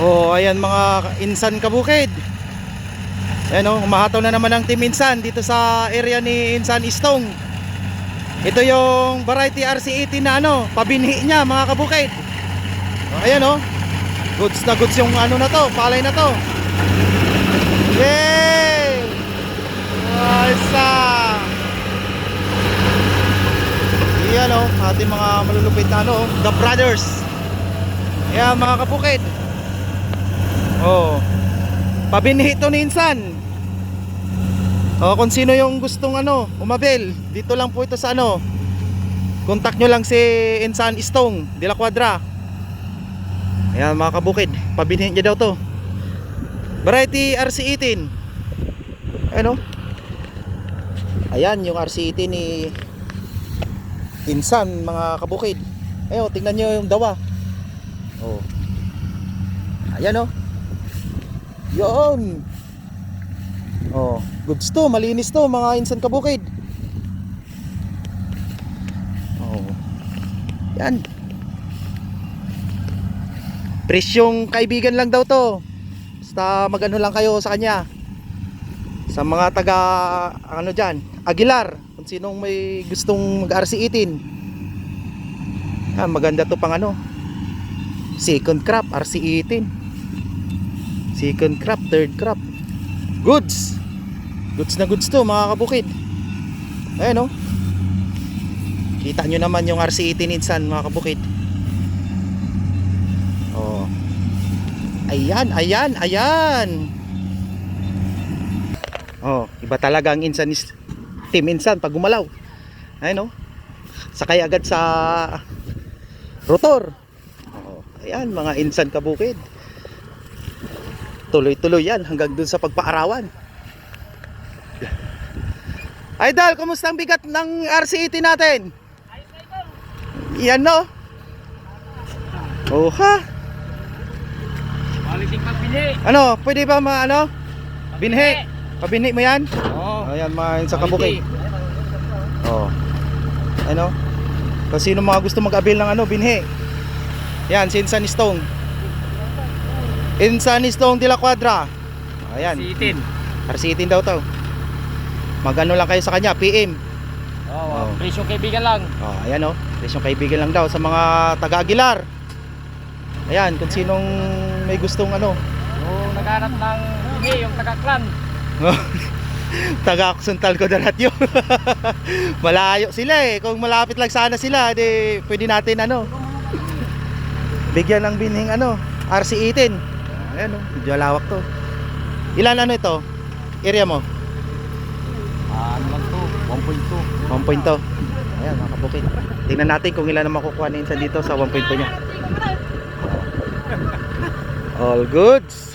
Oh, ayan mga insan kabukid. Ayan oh, umahataw na naman ang Team Insan dito sa area ni Insan Istong. Ito yung variety RC18 na ano, pabinhi niya mga kabukid. Ayan oh. Goods na goods yung ano na to, palay na to. Yay! Aysa! Ayan oh, ating mga malulupit na ano, The Brothers. Ayan mga kabukid. Oh. Pabinhi ito ni Insan. Oh, kung sino yung gustong ano, umabil, dito lang po ito sa ano. Contact nyo lang si Insan Istong de la Cuadra. Ayan mga kabukid, pabinhi niya daw to. Variety RC18. Ano? Ayan yung RC18 ni Insan mga kabukid. Ayun, tingnan nyo yung dawa. Oh. Ayan oh. Yun. Oh, goods to, malinis to mga Insan kabukid. Oh. Yan. Presyong kaibigan lang daw to. Basta magano lang kayo sa kanya. Sa mga taga ano diyan, Aguilar, kung sinong may gustong mag-RC18. Ah, maganda to pang ano. Second crop RC18. Second crop, third crop. Goods. Goods na goods to mga kabukid. Ayan o. Kita nyo naman yung RC18 Insan mga kabukid. Oh. Ayan, ayan, ayan. Oh, iba talaga ang Insan Team Insan pag gumalaw. Ayan o. Sakay agad sa rotor. Oh, ayan mga Insan kabukid. Tuloy-tuloy yan hanggang dun sa pagpaarawan. Idol, kumusta ang bigat ng RC18 natin? Yan no? Oh ha? Quality pagbili. Ano, pwede ba ano? Binhi? Pabinhi mo yan? Oo. Ayan mga sa kabukid. Oh. Ano? Kung sino mga gusto mag-avail ng ano, binhi. Yan, si Insan Istong. Insan Istong de la Cuadra. Ayan. RC18. RC18 daw to. Magano lang kayo sa kanya, PM. Oo, presyong kaibigan lang. Oh, ayan oh. Presyong kaibigan lang daw sa mga taga Aguilar. Ayan, kung sinong may gustong ano. Yung naghanap ng hindi, yung taga-clan. Taga Suntal Codaratio. Malayo sila eh. Kung malapit lang sana sila, di pwede natin ano. Bigyan ng binhing ano, RC18. Ayan oh, medyo lawak to. Ilan ano ito? Area mo? Ano lang to? 1.2. 1.2. Ayan mga kabukid. Tingnan natin kung ilan na makukuha ni Insan dito sa 1.2 nya. All goods.